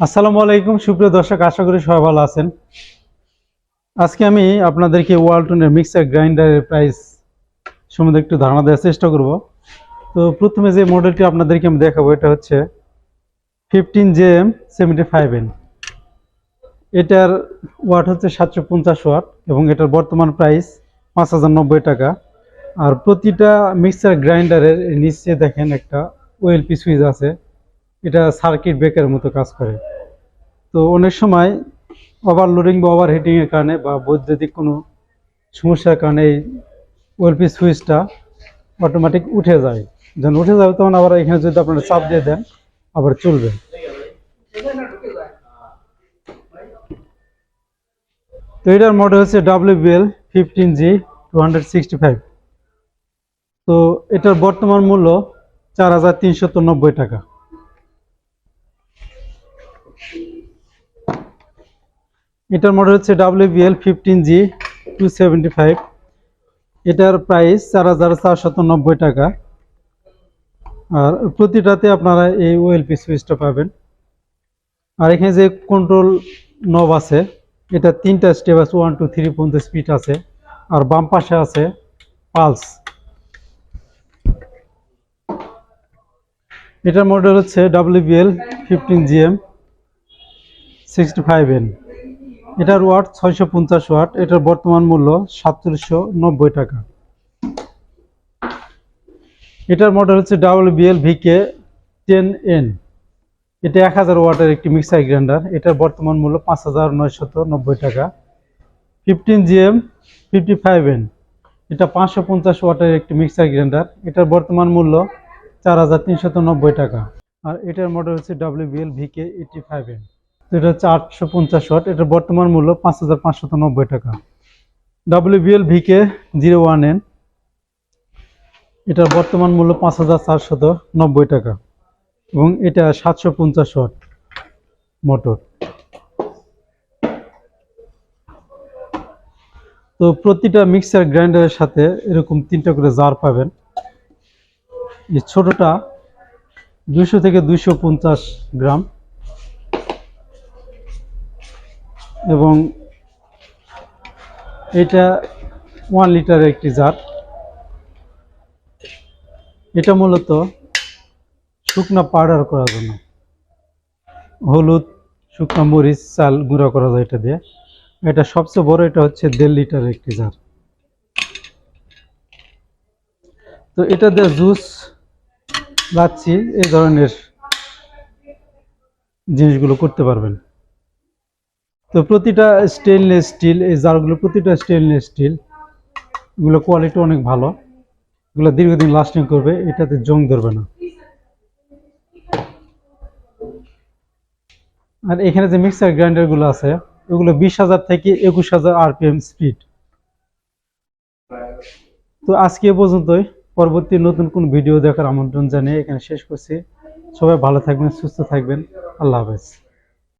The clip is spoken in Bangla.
আসসালামু আলাইকুম সুপ্রিয় দর্শক, আশা করি সবাই ভালো আছেন। আজকে আমি আপনাদেরকে ওয়ালটনের মিক্সার গ্রাইন্ডারের প্রাইস সম্বন্ধে একটু ধারণা দেওয়ার চেষ্টা করব। তো প্রথমে যে মডেলটি আপনাদেরকে আমি দেখাবো এটা হচ্ছে 15JM75N। এটার ওয়াট হচ্ছে 750 ওয়াট এবং এটার বর্তমান প্রাইস 5090 টাকা। আর প্রতিটা মিক্সার গ্রাইন্ডারের নিচে দেখেন একটা ওএলপি সুইচ আছে, এটা সার্কিট ব্রেকারের মতো কাজ করে। তো অনেক সময় ওভারলোডিং বা ওভারহিটিং এর কারণে বা বৈদ্যুতিক কোনো সমস্যার কারণে এই ওএলপি সুইচটা অটোমেটিক উঠে যায়। যখন উঠে যাবে তখন আবার এখানে যদি আপনারা চাপ দিয়ে দেন আবার চলবে। তো এটার মডেল হচ্ছে WBL15G265। তো এটার বর্তমান মূল্য 4390 টাকা। এটার মডেল হচ্ছে WBL15G275। এটার প্রাইস 4490 টাকা। আর প্রতিটাতে আপনারা এই ওএলপি সুইচটা পাবেন। আর এখানে যে কন্ট্রোল নব আছে, এটা তিনটা স্টেপ আছে, 1 2 3 পর্যন্ত স্পিড আছে। আর বাম পাশে আছে পালস। এটার মডেল হচ্ছে WBL15GM65N। এটার ওয়াট 650 ওয়াট। এটার বর্তমান মূল্য 4790 টাকা। এটার মডেল হচ্ছে WBL-VK10N। এটা 1000 ওয়াটের একটি মিক্সার গ্রাইন্ডার। এটার বর্তমান মূল্য 5990 টাকা। 15GM55N, এটা 550 ওয়াটের একটি মিক্সার গ্রাইন্ডার। এটার বর্তমান মূল্য 4390 টাকা। আর এটার মডেল হচ্ছে WBL-VK85N। এটা হচ্ছে 850 ওয়াট। এটার বর্তমান মূল্য 5590 টাকা। WBL-VK01N, এটার বর্তমান মূল্য 5490 টাকা এবং এটা 750 ওয়াট মোটর। তো প্রতিটা মিক্সার গ্রাইন্ডারের সাথে এরকম তিনটা করে জার পাবেন। এই ছোটটা 200 থেকে 250 গ্রাম এবং এটা 1 লিটারের একটি জার। এটা মূলত শুকনা পাউডার করার জন্য, হলুদ, শুকনা মরিচ, চাল গুঁড়া করা যায় এটা দিয়ে। এটা সবচেয়ে বড়, এটা হচ্ছে 1.5 লিটারের একটি জার। তো এটা দিয়ে জুস, লাচ্ছি এই ধরনের জিনিসগুলো করতে পারবেন। তো প্রতিটা স্টেনলেস স্টিল, এই জারগুলো প্রতিটা স্টেনলেস স্টিল, এগুলো কোয়ালিটি অনেক ভালো, এগুলো দীর্ঘদিন লাস্টিং করবে, এটাতে জং ধরবে না। আর এখানে যে মিক্সার গ্রাইন্ডার গুলো আছে ওগুলো 20,000 থেকে 21,000 RPM স্পিড। তো আজকে এ পর্যন্তই। পরবর্তী নতুন কোন ভিডিও দেখার আমন্ত্রণ জানিয়ে এখানে শেষ করছি। সবাই ভালো থাকবেন, সুস্থ থাকবেন। আল্লাহ হাফেজ।